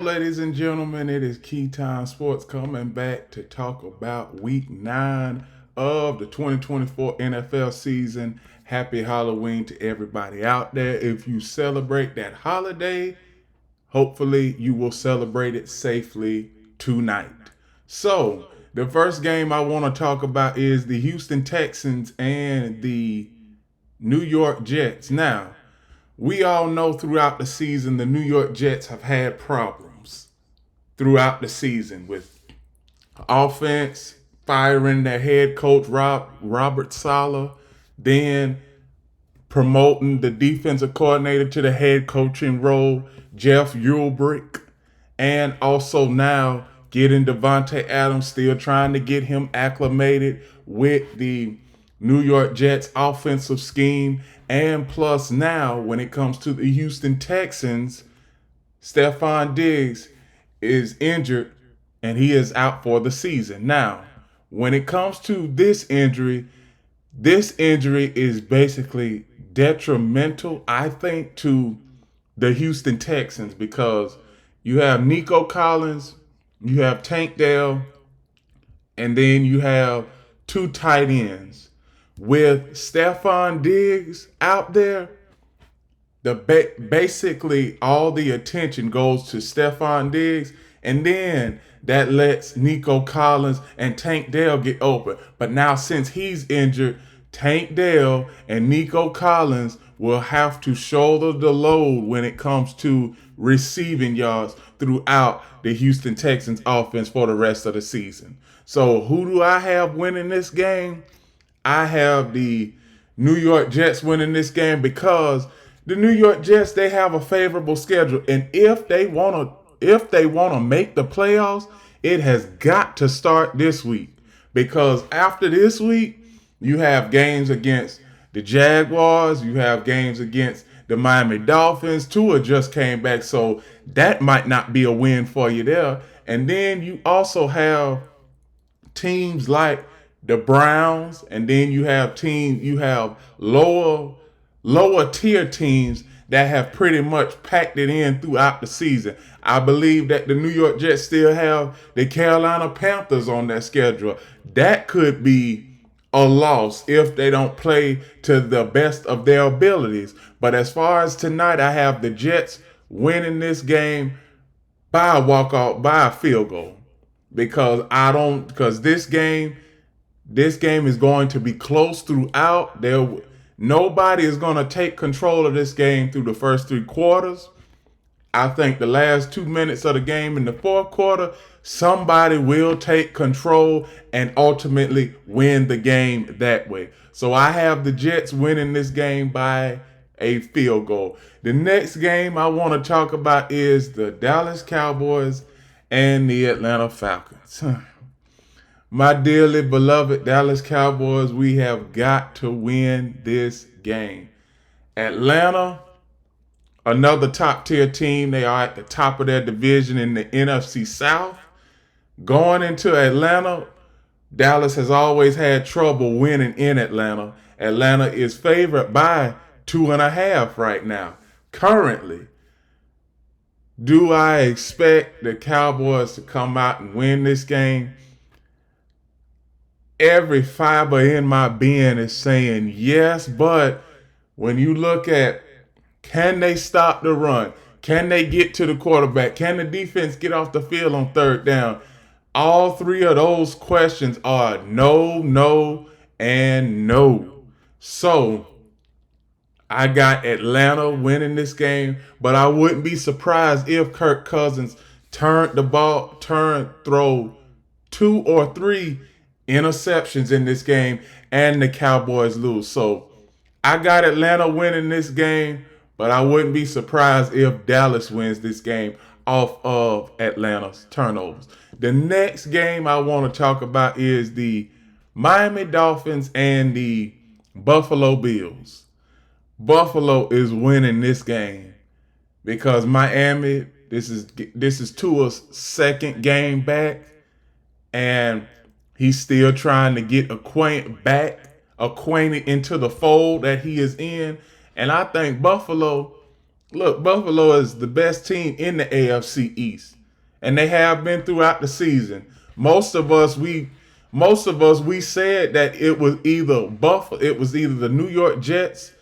Ladies and gentlemen, it is Key Time Sports coming back to talk about week 9 of the 2024 NFL season. Happy Halloween to everybody out there. If you celebrate that holiday, hopefully you will celebrate it safely tonight. So, the first game I want to talk about is the Houston Texans and the New York Jets. Now, we all know throughout the season the New York Jets have had problems throughout the season with offense firing their head coach Robert Saleh, then promoting the defensive coordinator to the head coaching role, Jeff Ulbrich, and also now getting Devontae Adams, still trying to get him acclimated with the New York Jets offensive scheme. And plus now, when it comes to the Houston Texans, Stephon Diggs is injured and he is out for the season. Now, when it comes to this injury is basically detrimental, I think, to the Houston Texans because you have Nico Collins, you have Tank Dell, and then you have two tight ends. With Stephon Diggs out there, basically all the attention goes to Stephon Diggs, and then that lets Nico Collins and Tank Dell get open. But now since he's injured, Tank Dell and Nico Collins will have to shoulder the load when it comes to receiving yards throughout the Houston Texans offense for the rest of the season. So who do I have winning this game? I have the New York Jets winning this game because the New York Jets, they have a favorable schedule, and if they want to make the playoffs, it has got to start this week because after this week, you have games against the Jaguars, you have games against the Miami Dolphins. Tua just came back, so that might not be a win for you there. And then you also have teams like the Browns, and then you have lower tier teams that have pretty much packed it in throughout the season. I believe that the New York Jets still have the Carolina Panthers on their schedule. That could be a loss if they don't play to the best of their abilities. But as far as tonight, I have the Jets winning this game by a walkout, by a field goal, because this game is going to be close throughout. Nobody is going to take control of this game through the first 3 quarters. I think the last 2 minutes of the game in the fourth quarter, somebody will take control and ultimately win the game that way. So I have the Jets winning this game by a field goal. The next game I want to talk about is the Dallas Cowboys and the Atlanta Falcons. My dearly beloved Dallas Cowboys, we have got to win this game. Atlanta, another top tier team. They are at the top of their division in the NFC South. Going into Atlanta, Dallas has always had trouble winning in Atlanta. Atlanta is favored by 2.5 right now, currently. Do I expect the Cowboys to come out and win this game? Every fiber in my being is saying yes, but when you look at, can they stop the run? Can they get to the quarterback? Can the defense get off the field on third down? All three of those questions are no, no, and no. So I got Atlanta winning this game, but I wouldn't be surprised if Kirk Cousins throw 2 or 3 interceptions in this game and the Cowboys lose. So I got Atlanta winning this game, but I wouldn't be surprised if Dallas wins this game off of Atlanta's turnovers. The next game I want to talk about is the Miami Dolphins and the Buffalo Bills. Buffalo is winning this game because Miami, this is Tua's second game back, and he's still trying to get acquainted into the fold that he is in. And I think Buffalo Look, Buffalo is the best team in the AFC East, and they have been throughout the season. Most of us we we said that it was either the New York Jets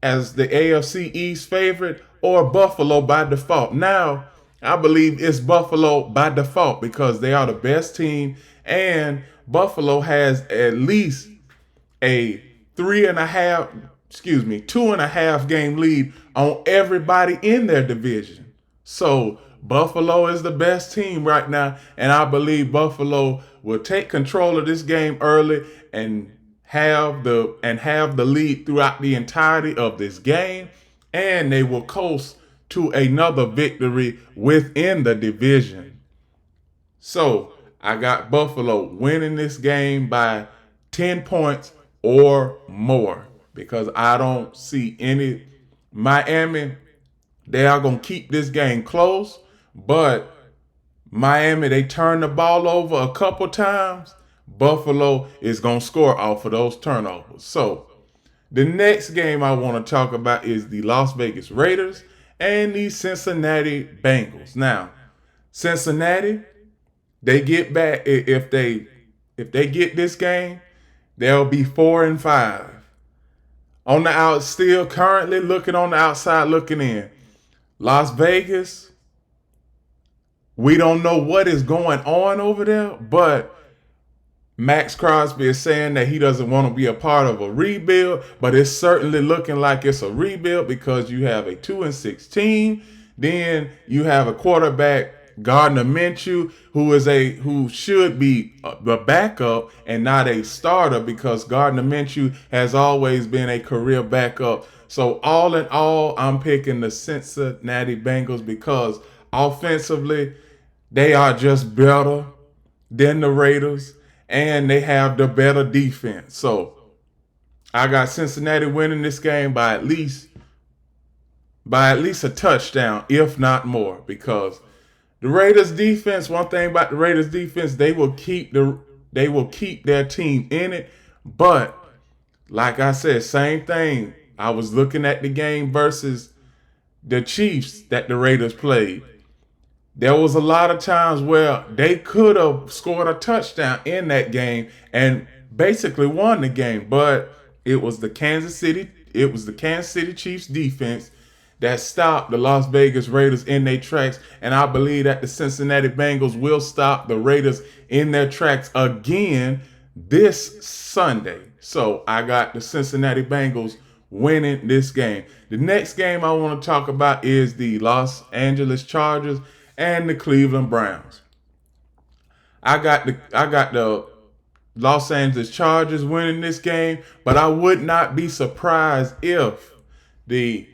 as the AFC East favorite or Buffalo by default. Now, I believe it's Buffalo by default because they are the best team, and Buffalo has at least a 2.5 game lead on everybody in their division. So Buffalo is the best team right now, and I believe Buffalo will take control of this game early and have the lead throughout the entirety of this game, and they will coast to another victory within the division. So I got Buffalo winning this game by 10 points or more because I don't see any Miami. They are going to keep this game close, but Miami, they turn the ball over a couple times. Buffalo is going to score off of those turnovers. So the next game I want to talk about is the Las Vegas Raiders and the Cincinnati Bengals. Now, Cincinnati, they get back if they get this game, they'll be 4-5. On the out, still currently looking on the outside, looking in. Las Vegas, we don't know what is going on over there, but Max Crosby is saying that he doesn't want to be a part of a rebuild, but it's certainly looking like it's a rebuild because you have a 2-6 team. Then you have a quarterback, Gardner Minshew, who should be a backup and not a starter because Gardner Minshew has always been a career backup. So all in all, I'm picking the Cincinnati Bengals because offensively, they are just better than the Raiders, and they have the better defense. So I got Cincinnati winning this game by at least a touchdown, if not more, because the Raiders defense, one thing about the Raiders defense, they will keep their team in it. But like I said, same thing. I was looking at the game versus the Chiefs that the Raiders played. There was a lot of times where they could have scored a touchdown in that game and basically won the game, but it was the Kansas City Chiefs defense that stopped the Las Vegas Raiders in their tracks, and I believe that the Cincinnati Bengals will stop the Raiders in their tracks again this Sunday. So I got the Cincinnati Bengals winning this game. The next game I want to talk about is the Los Angeles Chargers and the Cleveland Browns. I got the Los Angeles Chargers winning this game, but I would not be surprised if the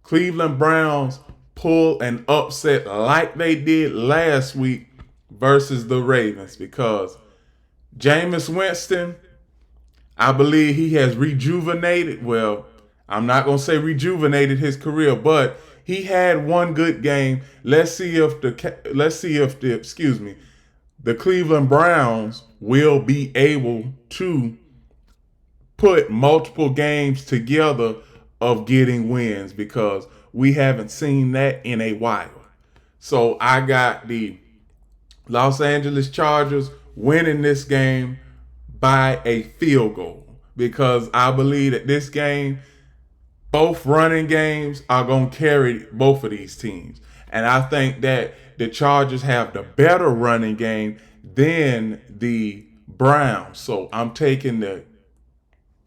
Cleveland Browns pull an upset like they did last week versus the Ravens because Jameis Winston, I believe he has rejuvenated. Well, I'm not going to say rejuvenated his career, but he had one good game. Let's see if the Cleveland Browns will be able to put multiple games together of getting wins because we haven't seen that in a while. So I got the Los Angeles Chargers winning this game by a field goal because I believe that this game, both running games are going to carry both of these teams. And I think that the Chargers have the better running game than the Browns. So I'm taking the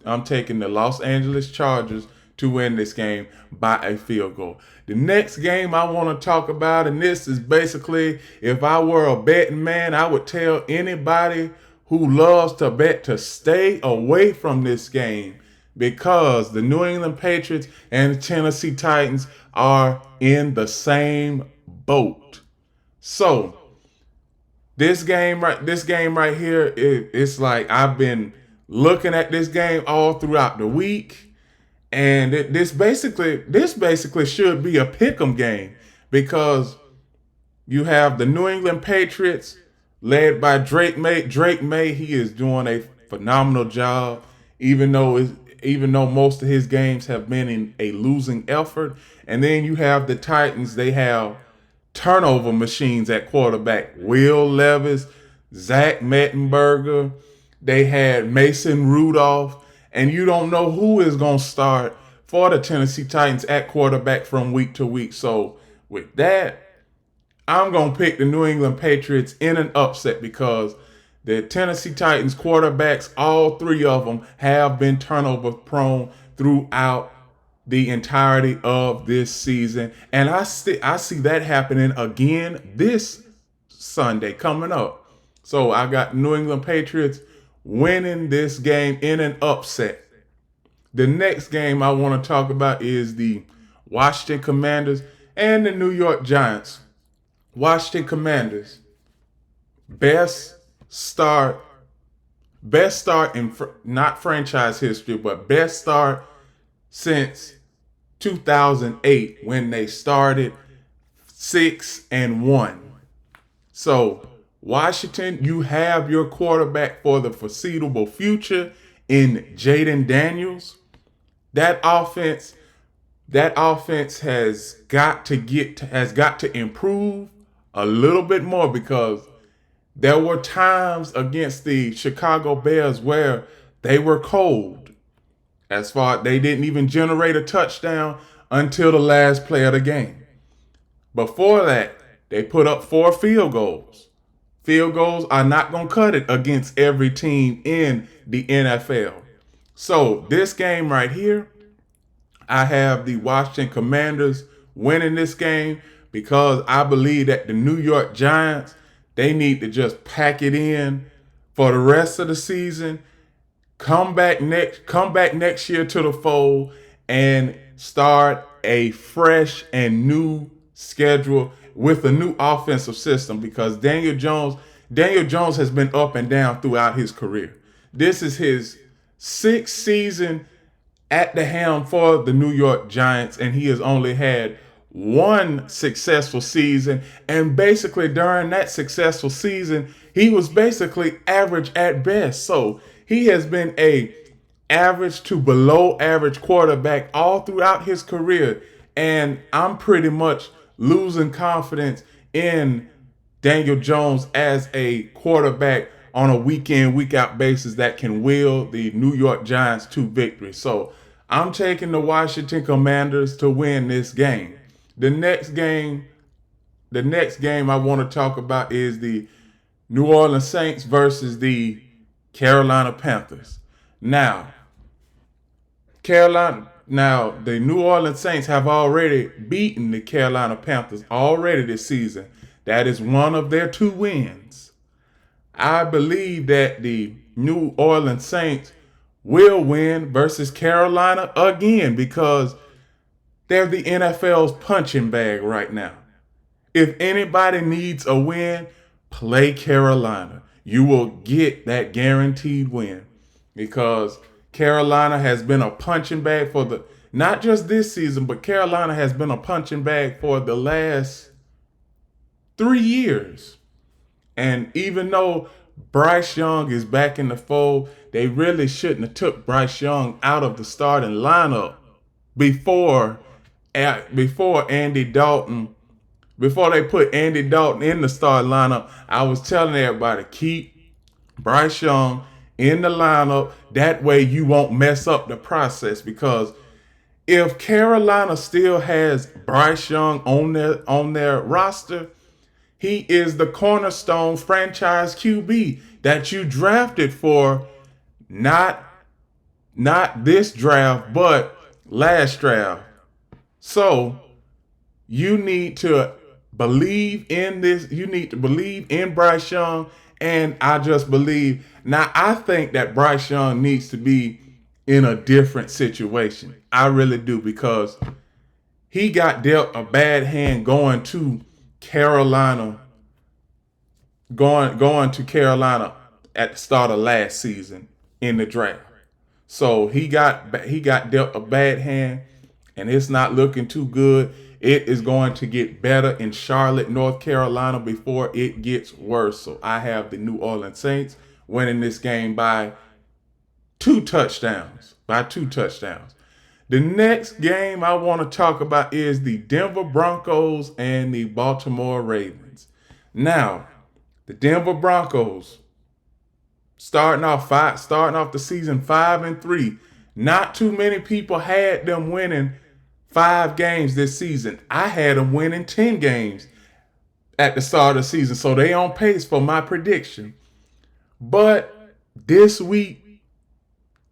Los Angeles Chargers to win this game by a field goal. The next game I want to talk about, and this is basically, if I were a betting man, I would tell anybody who loves to bet to stay away from this game because the New England Patriots and the Tennessee Titans are in the same boat. So this game right here, it's like I've been looking at this game all throughout the week. And this basically should be a pick'em game because you have the New England Patriots led by Drake May. Drake May, he is doing a phenomenal job, even though even though most of his games have been in a losing effort. And then you have the Titans. They have turnover machines at quarterback. Will Levis, Zach Mettenberger. They had Mason Rudolph. And you don't know who is going to start for the Tennessee Titans at quarterback from week to week. So with that, I'm going to pick the New England Patriots in an upset because the Tennessee Titans quarterbacks, all three of them, have been turnover prone throughout the entirety of this season. And I see that happening again this Sunday coming up. So I got New England Patriots winning this game in an upset. The next game I want to talk about is the Washington Commanders and the New York Giants. Washington Commanders, best start in not franchise history, but best start since 2008 when they started 6-1. So Washington, you have your quarterback for the foreseeable future in Jaden Daniels. That offense has got to improve a little bit more because there were times against the Chicago Bears where they were cold. As far as they didn't even generate a touchdown until the last play of the game. Before that, they put up 4 field goals. Field goals are not going to cut it against every team in the NFL. So this game right here, I have the Washington Commanders winning this game because I believe that the New York Giants, they need to just pack it in for the rest of the season, come back next year to the fold and start a fresh and new schedule with a new offensive system because Daniel Jones has been up and down throughout his career. This is his 6th season at the helm for the New York Giants, and he has only had one successful season. And basically during that successful season, he was basically average at best. So he has been a average to below average quarterback all throughout his career. And I'm pretty much losing confidence in Daniel Jones as a quarterback on a week in, week out basis that can will the New York Giants to victory. So I'm taking the Washington Commanders to win this game. The next game I want to talk about is the New Orleans Saints versus the Carolina Panthers. Now, the New Orleans Saints have already beaten the Carolina Panthers already this season. That is one of their 2 wins. I believe that the New Orleans Saints will win versus Carolina again because they're the NFL's punching bag right now. If anybody needs a win, play Carolina. You will get that guaranteed win because Carolina has been a punching bag for not just this season, but Carolina has been a punching bag for the last 3 years. And even though Bryce Young is back in the fold, they really shouldn't have took Bryce Young out of the starting lineup before Andy Dalton. Before they put Andy Dalton in the starting lineup, I was telling everybody, keep Bryce Young in the lineup. That way you won't mess up the process because if Carolina still has Bryce Young on their roster, he is the cornerstone franchise QB that you drafted for not this draft, but last draft. So you need to believe in this. You need to believe in Bryce Young. And I just believe. Now, I think that Bryce Young needs to be in a different situation. I really do because he got dealt a bad hand going to Carolina at the start of last season in the draft. So he got dealt a bad hand, and it's not looking too good. It is going to get better in Charlotte, North Carolina before it gets worse. So I have the New Orleans Saints winning this game by 2 touchdowns. By 2 touchdowns. The next game I want to talk about is the Denver Broncos and the Baltimore Ravens. Now, the Denver Broncos starting off the season 5-3. Not too many people had them winning 5 games this season. I had them winning 10 games at the start of the season, so they on pace for my prediction. But this week,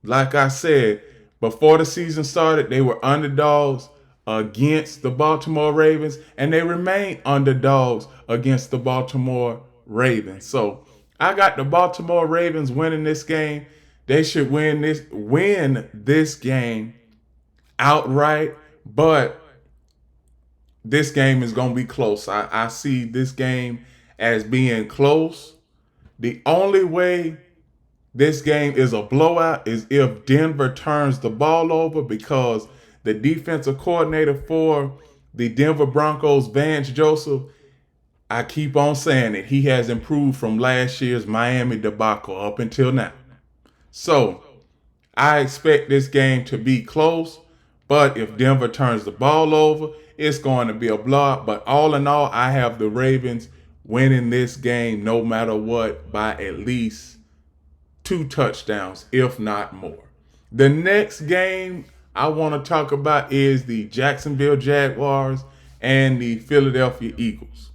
like I said, before the season started, they were underdogs against the Baltimore Ravens, and they remain underdogs against the Baltimore Ravens. So I got the Baltimore Ravens winning this game. They should win this game outright, but this game is going to be close. I see this game as being close. The only way this game is a blowout is if Denver turns the ball over, because the defensive coordinator for the Denver Broncos, Vance Joseph, I keep on saying it, he has improved from last year's Miami debacle up until now. So I expect this game to be close, but if Denver turns the ball over, it's going to be a blowout. But all in all, I have the Ravens winning this game no matter what by at least 2 touchdowns, if not more. The next game I want to talk about is the Jacksonville Jaguars and the Philadelphia Eagles.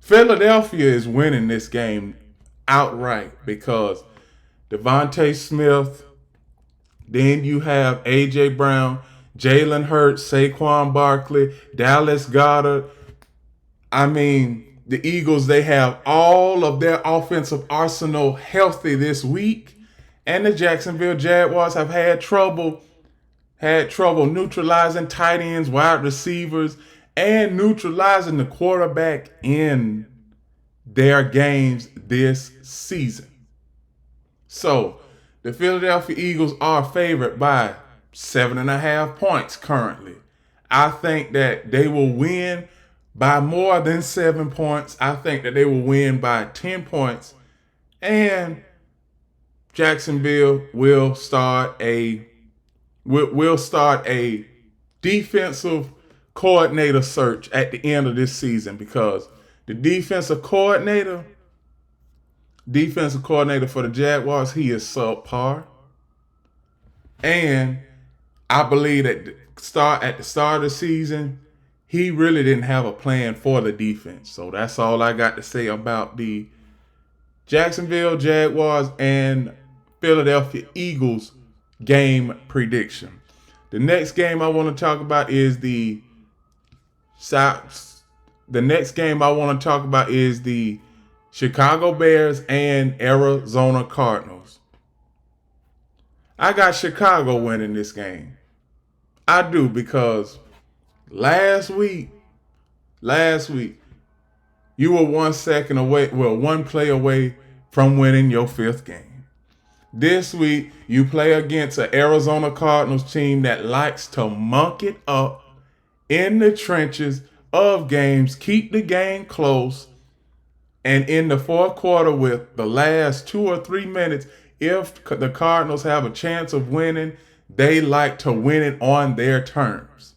Philadelphia is winning this game outright because Devontae Smith, then you have A.J. Brown, Jalen Hurts, Saquon Barkley, Dallas Goedert. I mean, the Eagles, they have all of their offensive arsenal healthy this week. And the Jacksonville Jaguars have had trouble neutralizing tight ends, wide receivers, and neutralizing the quarterback in their games this season. So the Philadelphia Eagles are favored by 7.5 points currently. I think that they will win by more than 7 points. I think that they will win by 10 points. And Jacksonville will start a defensive coordinator search at the end of this season, because the defensive coordinator for the Jaguars, he is subpar. And I believe that at the start of the season, he really didn't have a plan for the defense. So that's all I got to say about the Jacksonville Jaguars and Philadelphia Eagles game prediction. The next game I want to talk about is the Chicago Bears and Arizona Cardinals. I got Chicago winning this game. I do, because last week, you were 1 play away from winning your 5th game. This week, you play against an Arizona Cardinals team that likes to monk it up in the trenches of games, keep the game close, and in the fourth quarter, with the last 2 or 3 minutes, if the Cardinals have a chance of winning, they like to win it on their terms.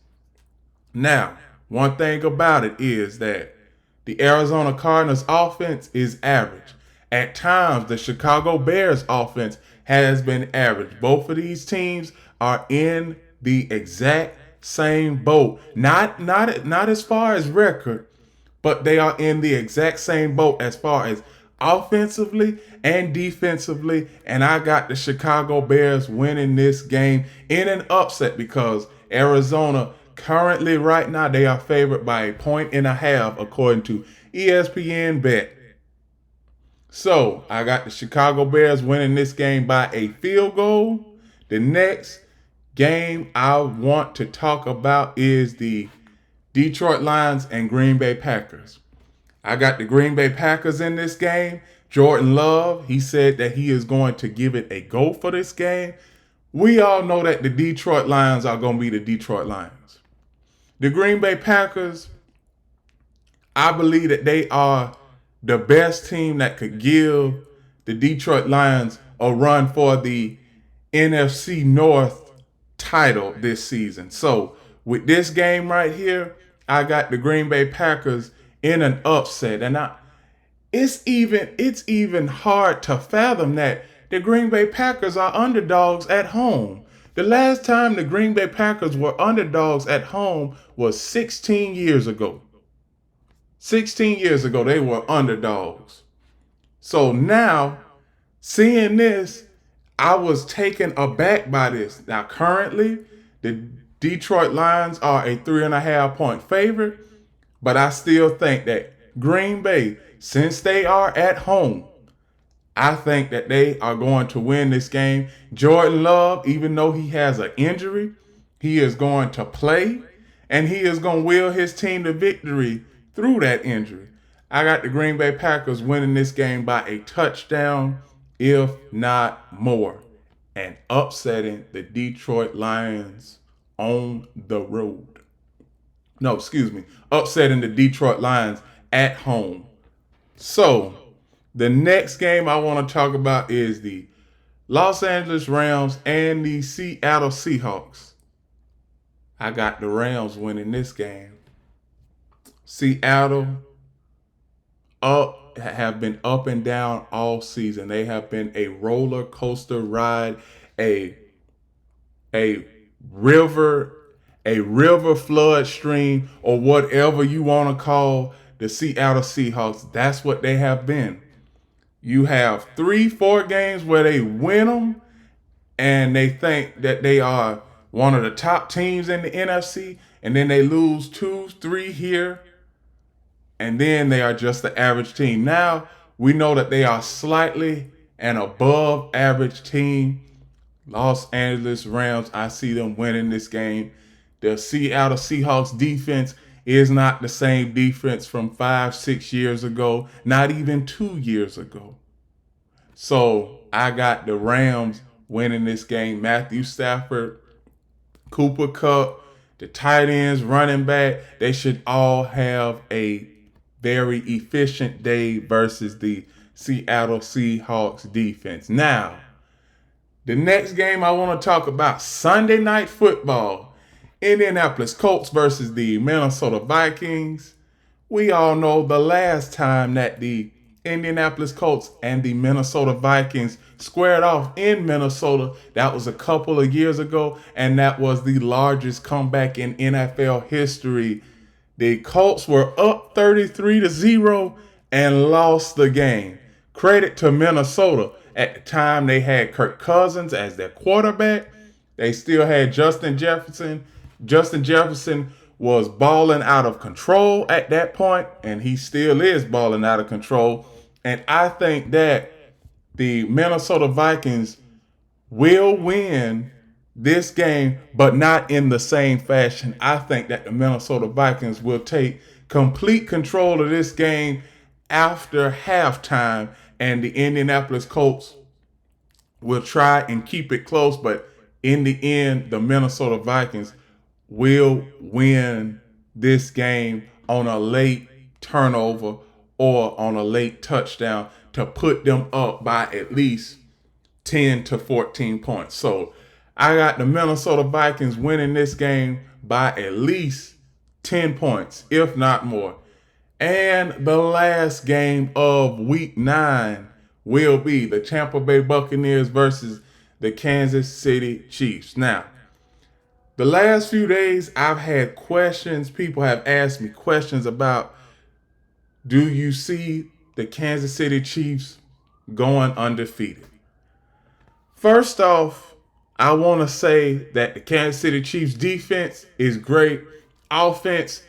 Now, one thing about it is that the Arizona Cardinals offense is average. At times, the Chicago Bears offense has been average. Both of these teams are in the exact same boat. Not as far as record, but they are in the exact same boat as far as offensively and defensively. And I got the Chicago Bears winning this game in an upset, because Arizona currently right now, they are favored by 1.5 according to ESPN Bet. So I got the Chicago Bears winning this game by a field goal. The next game I want to talk about is the Detroit Lions and Green Bay Packers. I got the Green Bay Packers in this game. Jordan Love, he said that he is going to give it a go for this game. We all know that the Detroit Lions are going to be the Detroit Lions. The Green Bay Packers, I believe that they are the best team that could give the Detroit Lions a run for the NFC North title this season. So with this game right here, I got the Green Bay Packers in an upset, and it's even hard to fathom that the Green Bay Packers are underdogs at home. The last time the Green Bay Packers were underdogs at home was 16 years ago. 16 years ago, they were underdogs. So now, seeing this, I was taken aback by this. Now, currently, the Detroit Lions are a 3.5 point favorite, but I still think that Green Bay, since they are at home, I think that they are going to win this game. Jordan Love, even though he has an injury, he is going to play, and he is going to will his team to victory through that injury. I got the Green Bay Packers winning this game by a touchdown, if not more, and upsetting the Detroit Lions on the road. No, excuse me, upsetting the Detroit Lions at home. So, the next game I want to talk about is the Los Angeles Rams and the Seattle Seahawks. I got the Rams winning this game. Seattle have been up and down all season. They have been a roller coaster ride, a river, a river flood stream, or whatever you want to call the Seattle Seahawks. That's what they have been. You have 3-4 games where they win them, and they think that they are one of the top teams in the NFC, and then they lose 2-3 here, and then they are just the average team. Now we know that they are slightly an above average team. Los Angeles Rams, I see them winning this game. The Seattle Seahawks defense is not the same defense from 5-6 years ago, not even 2 years ago. So I got the Rams winning this game. Matthew Stafford, Cooper Kupp, the tight ends, running back, they should all have a very efficient day versus the Seattle Seahawks defense. Now, the next game I want to talk about, Sunday Night Football. Indianapolis Colts versus the Minnesota Vikings. We all know the last time that the Indianapolis Colts and the Minnesota Vikings squared off in Minnesota, that was a couple of years ago, and that was the largest comeback in NFL history. The Colts were up 33-0 and lost the game. Credit to Minnesota. At the time, they had Kirk Cousins as their quarterback. They still had Justin Jefferson. Justin Jefferson was balling out of control at that point, and he still is balling out of control. And I think that the Minnesota Vikings will win this game, but not in the same fashion. I think that the Minnesota Vikings will take complete control of this game after halftime, and the Indianapolis Colts will try and keep it close, but in the end, the Minnesota Vikings will win this game on a late turnover or on a late touchdown to put them up by at least 10 to 14 points. So I got the Minnesota Vikings winning this game by at least 10 points, if not more. And the last game of week 9 will be the Tampa Bay Buccaneers versus the Kansas City Chiefs. Now, the last few days I've had questions. People have asked me questions about, do you see the Kansas City Chiefs going undefeated? First off, I want to say that the Kansas City Chiefs defense is great. Offense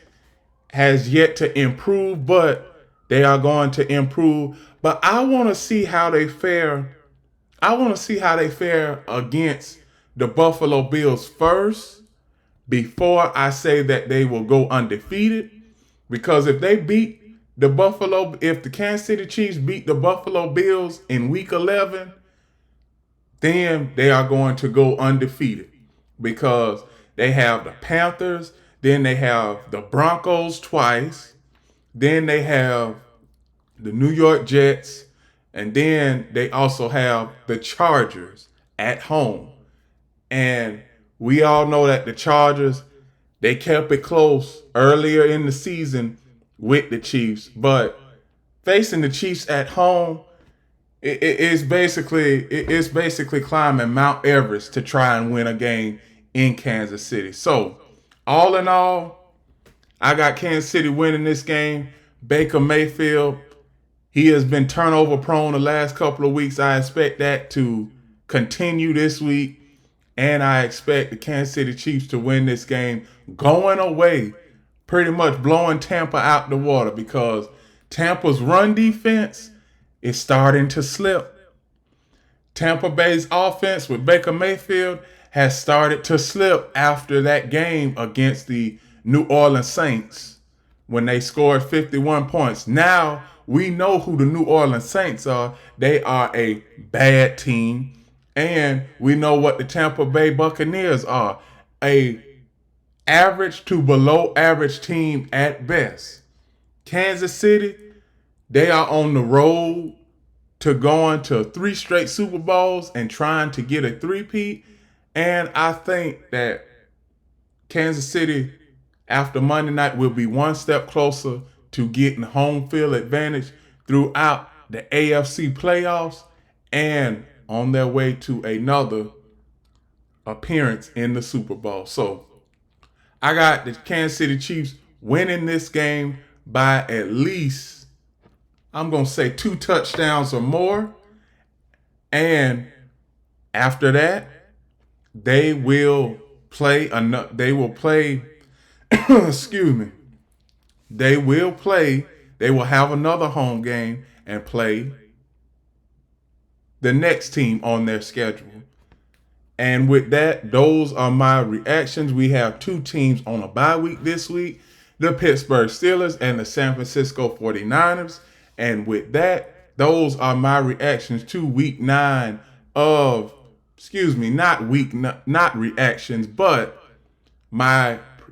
has yet to improve, but they are going to improve. But I want to see how they fare. I want to see how they fare against the Buffalo Bills first before I say that they will go undefeated. Because if the Kansas City Chiefs beat the Buffalo Bills in week 11, then they are going to go undefeated because they have the Panthers, then they have the Broncos twice, then they have the New York Jets, and then they also have the Chargers at home. And we all know that the Chargers, they kept it close earlier in the season with the Chiefs. But facing the Chiefs at home, it's basically climbing Mount Everest to try and win a game in Kansas City. So, all in all, I got Kansas City winning this game. Baker Mayfield, he has been turnover prone the last couple of weeks. I expect that to continue this week. And I expect the Kansas City Chiefs to win this game going away, pretty much blowing Tampa out the water, because Tampa's run defense is starting to slip. Tampa Bay's offense with Baker Mayfield has started to slip after that game against the New Orleans Saints when they scored 51 points. Now we know who the New Orleans Saints are. They are a bad team. And we know what the Tampa Bay Buccaneers are, a average to below average team at best. Kansas City, they are on the road to going to 3 straight Super Bowls and trying to get a three-peat. And I think that Kansas City, after Monday night, will be one step closer to getting home field advantage throughout the AFC playoffs and on their way to another appearance in the Super Bowl. So I got the Kansas City Chiefs winning this game by at least, I'm going to say 2 touchdowns or more. And after that, they will play, excuse me, they will have another home game and play the next team on their schedule. And with that, those are my reactions. We have 2 teams on a bye week this week, the Pittsburgh Steelers and the San Francisco 49ers. And with that, those are my reactions to week 9 of, not reactions, but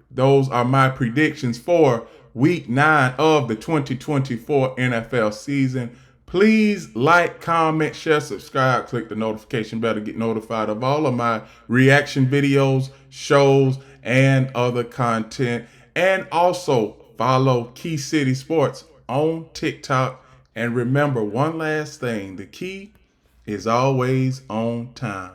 those are my predictions for week 9 of the 2024 NFL season. Please like, comment, share, subscribe, click the notification bell to get notified of all of my reaction videos, shows, and other content. And also follow Key City Sports on TikTok. And remember one last thing, the key is always on time.